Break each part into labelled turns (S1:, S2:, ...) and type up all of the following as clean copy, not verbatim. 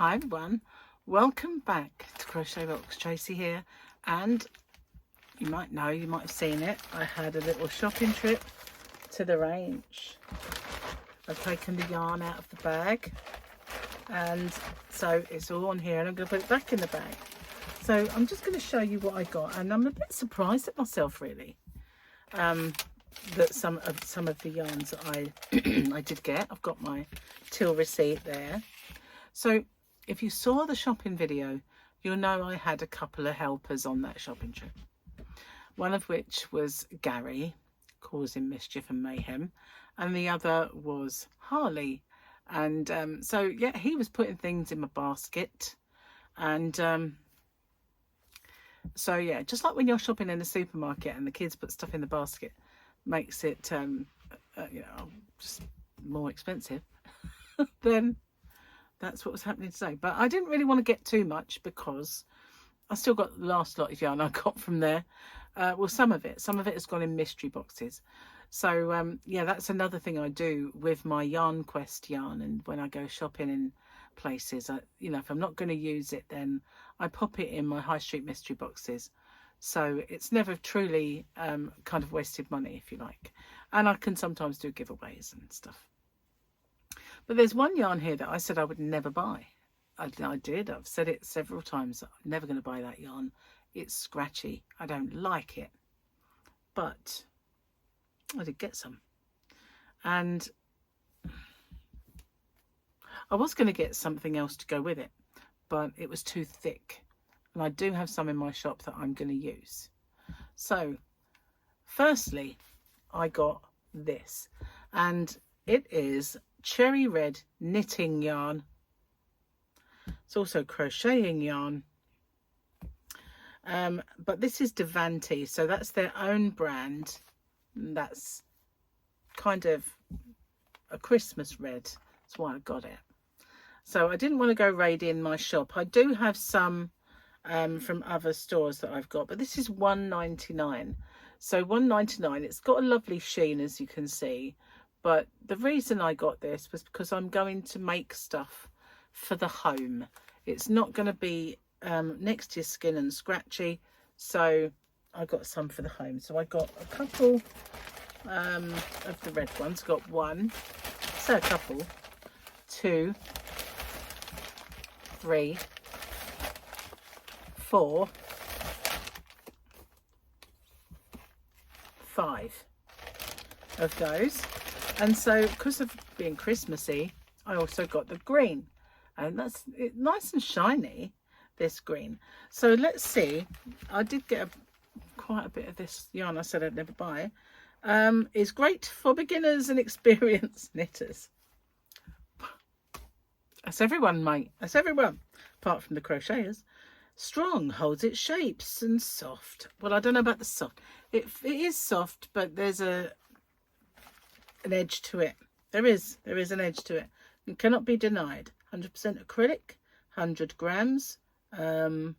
S1: Hi everyone, welcome back to Crochet Box. Tracy here, and you might know, you might have seen it, I had a little shopping trip to the range. I've taken the yarn out of the bag, and so it's all on here, and I'm going to put it back in the bag. So I'm just going to show you what I got, and I'm a bit surprised at myself really, that some of the yarns that I did get. I've got my till receipt there. So if you saw the shopping video, you'll know I had a couple of helpers on that shopping trip. One of which was Gary, causing mischief and mayhem, and the other was Harley. And so yeah, he was putting things in my basket. And so yeah, just like when you're shopping in the supermarket and the kids put stuff in the basket, makes it you know, just more expensive. Then that's what was happening today. But I didn't really want to get too much because I still got the last lot of yarn I got from there. Well, some of it has gone in mystery boxes. So yeah, that's another thing I do with my Yarn Quest yarn. And when I go shopping in places, you know, if I'm not going to use it, then I pop it in my high street mystery boxes. So it's never truly kind of wasted money, if you like. And I can sometimes do giveaways and stuff. But there's one yarn here that I said I would never buy. I did. I've said it several times. I'm never going to buy that yarn. It's scratchy. I don't like it. But I did get some. And I was going to get something else to go with it, but it was too thick. And I do have some in my shop that I'm going to use. So, firstly, I got this. And it is cherry red knitting yarn. It's also crocheting yarn. But this is Devanti, so that's their own brand. That's kind of a Christmas red. That's why I got it. So I didn't want to go raid in my shop. I do have some from other stores that I've got, but this is $1.99. So $1.99. It's got a lovely sheen, as you can see. But the reason I got this was because I'm going to make stuff for the home. It's not going to be next to your skin and scratchy. So I got some for the home. So I got a couple of the red ones. Got one, so a couple, 2, 3, 4, 5 of those. And so because of being Christmassy, I also got the green, and that's nice and shiny, this green. So let's see. I did get quite a bit of this yarn I said I'd never buy. It's great for beginners and experienced knitters. That's everyone, mate. That's everyone, apart from the crocheters. Strong, holds its shapes, and soft. Well, I don't know about the soft. It is soft, but there's an edge to it. There is an edge to it. It cannot be denied. 100% acrylic, 100 grams. That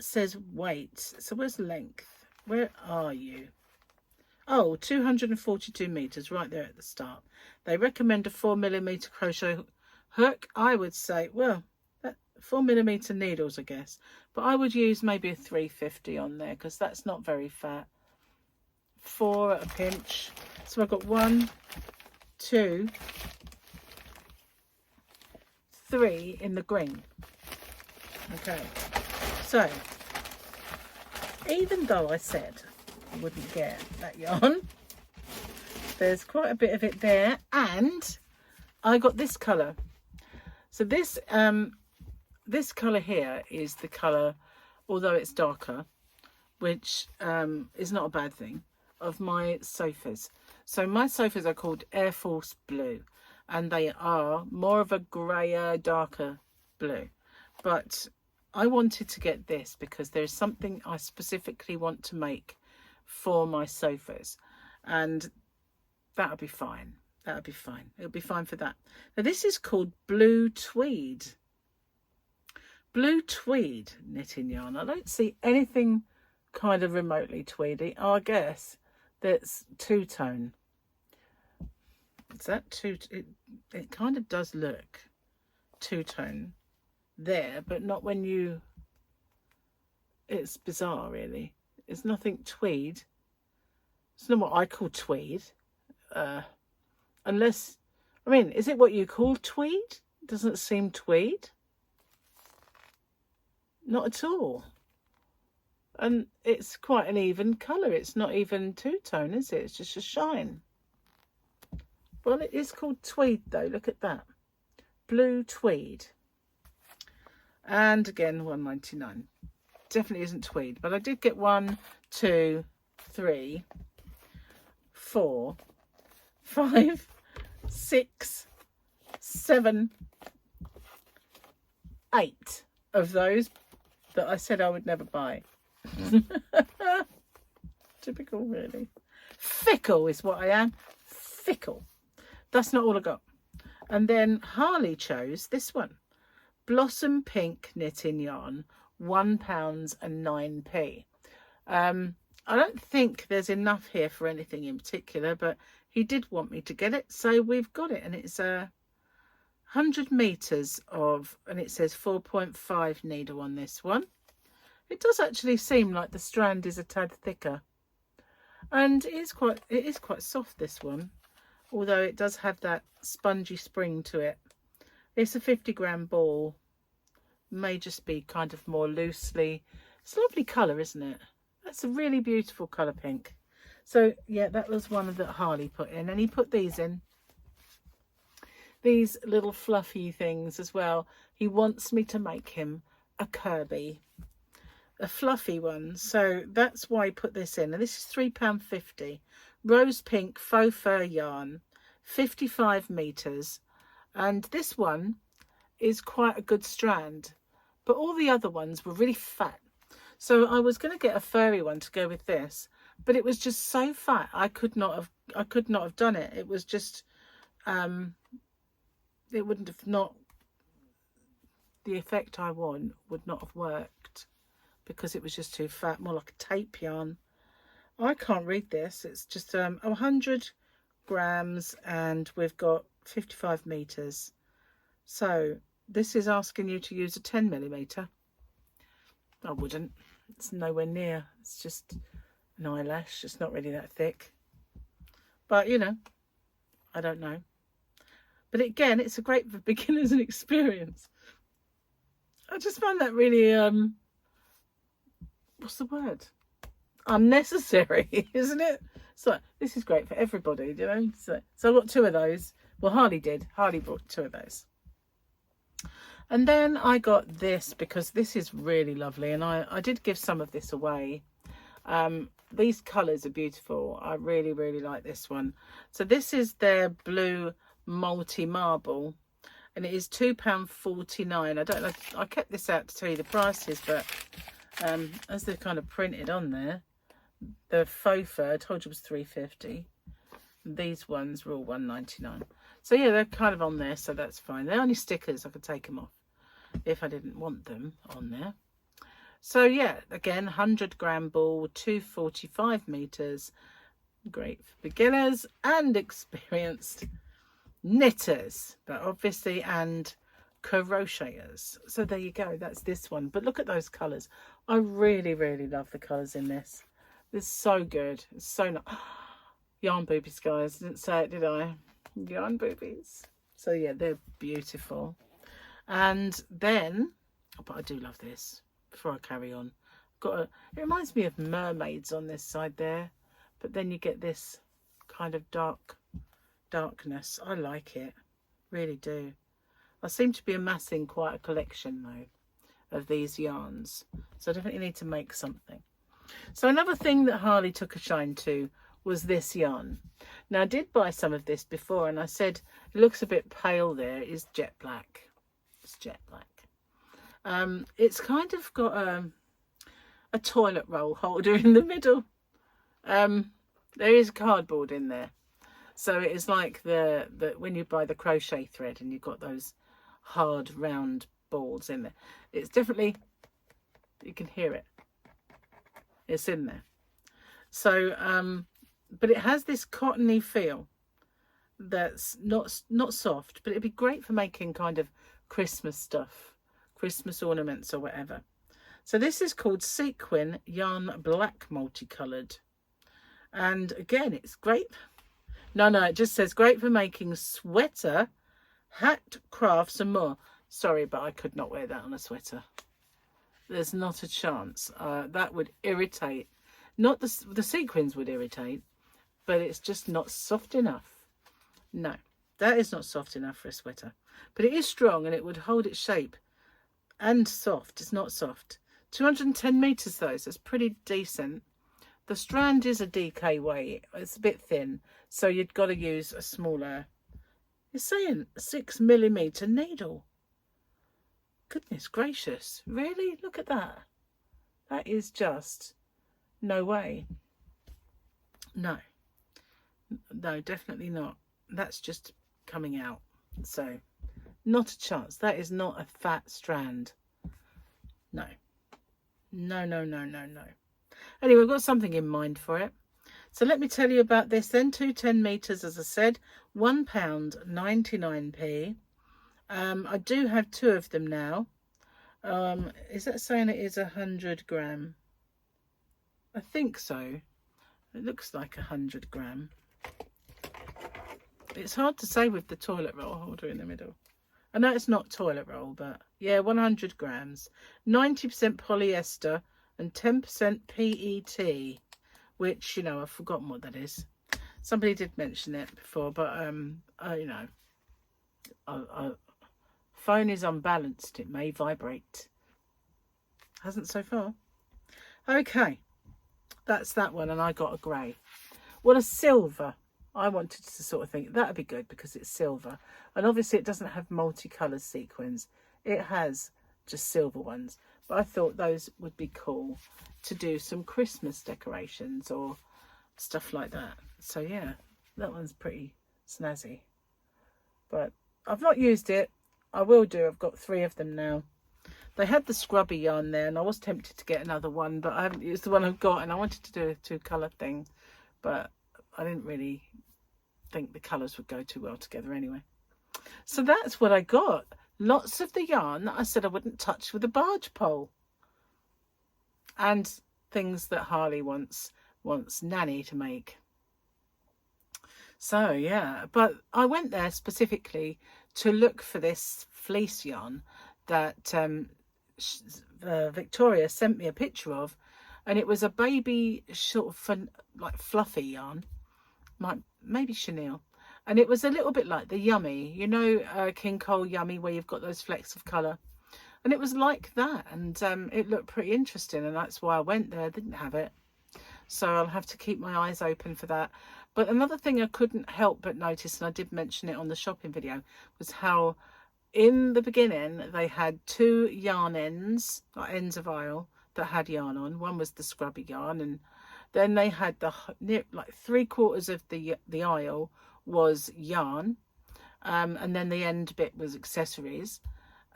S1: says weight. So where's length? Where are you? Oh, 242 meters, right there at the start. They recommend a 4mm crochet hook. I would say, well, 4mm needles, I guess, but I would use maybe a 350 on there because that's not very fat. 4 at a pinch. So I've got 1, 2, 3 in the green. Okay, so even though I said I wouldn't get that yarn, there's quite a bit of it there, and I got this colour. So this this colour here is the colour, although it's darker, which is not a bad thing, of my sofas. So my sofas are called Air Force Blue, and they are more of a grayer, darker blue. But I wanted to get this because there's something I specifically want to make for my sofas, and that'll be fine. That'll be fine. It'll be fine for that. Now this is called Blue Tweed. Blue Tweed knitting yarn. I don't see anything kind of remotely tweedy. Oh, I guess that's two-tone. Is that two? It kind of does look two-tone there, but not when you, it's bizarre really. It's nothing tweed. It's not what I call tweed. Unless, I mean, is it what you call tweed? Doesn't seem tweed. Not at all. And it's quite an even colour. It's not even two-tone, is it? It's just a shine. Well, it is called tweed though. Look at that. Blue tweed. And again, $1.99. Definitely isn't tweed. But I did get 1, 2, 3, 4, 5, 6, 7, 8 of those that I said I would never buy. Typical, really. Fickle is what I am. Fickle. That's not all I got. And then Harley chose this one. Blossom Pink Knitting Yarn, £1.09. I don't think there's enough here for anything in particular, but he did want me to get it, so we've got it. And it's 100 meters of, and it says 4.5 needle on this one. It does actually seem like the strand is a tad thicker, and it is quite soft, this one, although it does have that spongy spring to it. It's a 50-gram ball, may just be kind of more loosely. It's a lovely colour, isn't it? That's a really beautiful colour, pink. So yeah, that was one that Harley put in, and he put these in, these little fluffy things as well. He wants me to make him a Kirby, a fluffy one, so that's why I put this in. And this is £3.50. Rose pink faux fur yarn, 55 meters, and this one is quite a good strand, but all the other ones were really fat. So I was going to get a furry one to go with this, but it was just so fat I could not have done it. It was just it wouldn't have, not the effect I want would not have worked, because it was just too fat, more like a tape yarn. I can't read this. It's just 100 grams, and we've got 55 meters. So this is asking you to use a 10 millimeter. I wouldn't. It's nowhere near. It's just an eyelash. It's not really that thick. But, you know, I don't know. But again, it's a great for beginners and experience. I just find that really, what's the word? Unnecessary, isn't it? So this is great for everybody, you know. So I got 2 of those. Well, Harley did. Harley brought 2 of those. And then I got this, because this is really lovely, and I did give some of this away. These colours are beautiful. I really, really like this one. So this is their blue multi marble, and it is £2.49. I don't know, I kept this out to tell you the prices, but as they're kind of printed on there, the faux fur, I told you was £3.50. These ones were all £1.99. So yeah, they're kind of on there, so that's fine. They're only stickers. I could take them off if I didn't want them on there. So yeah, again, 100 gram ball, 245 meters. Great for beginners and experienced knitters, but obviously, and crocheters. So there you go, that's this one. But look at those colors. I really, really love the colors in this. This is so good. It's so nice. Yarn boobies, guys. Didn't say it, did I? Yarn boobies. So yeah, they're beautiful. And then, oh, but I do love this. Before I carry on, it reminds me of mermaids on this side there, but then you get this kind of darkness. I like it, really do. I seem to be amassing quite a collection though of these yarns, so I definitely need to make something. So another thing that Harley took a shine to was this yarn. Now I did buy some of this before, and I said it looks a bit pale there. It is jet black. It's jet black. It's kind of got a toilet roll holder in the middle. There is cardboard in there, so it is like the when you buy the crochet thread and you've got those hard round balls in there. It's definitely, you can hear it. It's in there. So but it has this cottony feel, that's not soft, but it'd be great for making kind of Christmas stuff, Christmas ornaments or whatever. So this is called Sequin Yarn Black Multicolored. And again, it's great. No, it just says great for making sweater, hat, crafts and more. Sorry, but I could not wear that on a sweater. There's not a chance. That would irritate. Not the sequins would irritate, but it's just not soft enough. No, that is not soft enough for a sweater. But it is strong and it would hold its shape. And soft. It's not soft. 210 meters though, so it's pretty decent. The strand is a DK weight. It's a bit thin, so you've got to use a smaller. It's saying 6mm needle. Goodness gracious, really? Look at that. That is just no way. No, definitely not. That's just coming out. So not a chance. That is not a fat strand. No. Anyway, I've got something in mind for it. So let me tell you about this then. 210 meters, as I said, £1.99. I do have 2 of them now. Is that saying it is 100 gram? I think so. It looks like 100 gram. It's hard to say with the toilet roll holder in the middle. I know it's not toilet roll, but yeah, 100 grams. 90% polyester and 10% PET, which, you know, I've forgotten what that is. Somebody did mention it before, but, you know, phone is unbalanced. It may vibrate. Hasn't so far. Okay, that's that one, and I got a grey. Well, a silver. I wanted to sort of think that'd be good because it's silver, and obviously it doesn't have multicolored sequins. It has just silver ones, but I thought those would be cool to do some Christmas decorations or stuff like that. So yeah, that one's pretty snazzy, but I've not used it. I will do. I've got 3 of them now. They had the scrubby yarn there, and I was tempted to get another one, but I haven't used the one I've got, and I wanted to do a 2-colour thing, but I didn't really think the colours would go too well together anyway. So that's what I got. Lots of the yarn that I said I wouldn't touch with a barge pole, and things that Harley wants Nanny to make. So yeah, but I went there specifically to look for this fleece yarn that Victoria sent me a picture of, and it was a baby sort of like fluffy yarn, like maybe chenille, and it was a little bit like the Yummy, you know, King Cole Yummy, where you've got those flecks of colour, and it was like that, and it looked pretty interesting, and that's why I went there. I didn't have it, so I'll have to keep my eyes open for that. But another thing I couldn't help but notice, and I did mention it on the shopping video, was how in the beginning they had 2 yarn ends, like ends of aisle, that had yarn on. One was the scrubby yarn, and then they had like 3/4 of the aisle was yarn, and then the end bit was accessories.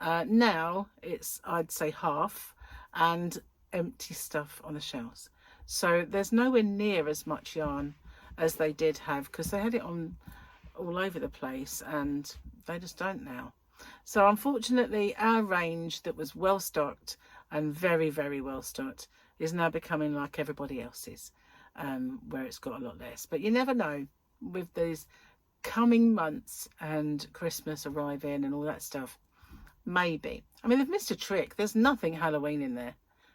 S1: Now it's, I'd say, half, and empty stuff on the shelves. So there's nowhere near as much yarn as they did have, because they had it on all over the place, and they just don't now. So unfortunately, our range that was well stocked and very, very well stocked is now becoming like everybody else's, where it's got a lot less. But you never know with these coming months and Christmas arriving and all that stuff. Maybe. I mean, they've missed a trick. There's nothing Halloween in there.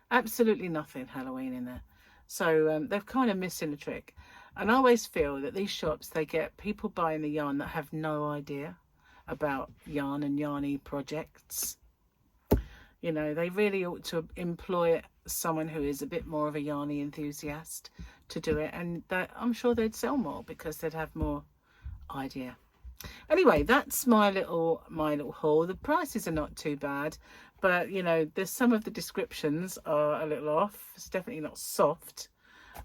S1: Absolutely nothing Halloween in there. So they've kind of missing a trick. And I always feel that these shops, they get people buying the yarn that have no idea about yarn and yarny projects. You know, they really ought to employ someone who is a bit more of a yarny enthusiast to do it, and that I'm sure they'd sell more because they'd have more idea. Anyway, that's my little haul. The prices are not too bad, but you know, there's some of the descriptions are a little off. It's definitely not soft.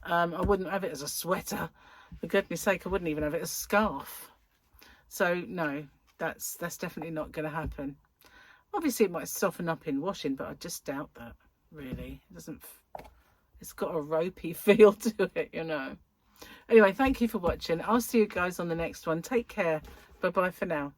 S1: I wouldn't have it as a sweater. For goodness sake, I wouldn't even have it as a scarf. So no, that's definitely not going to happen. Obviously, it might soften up in washing, but I just doubt that. Really, it doesn't. It's got a ropey feel to it, you know. Anyway, thank you for watching. I'll see you guys on the next one. Take care. Bye bye for now.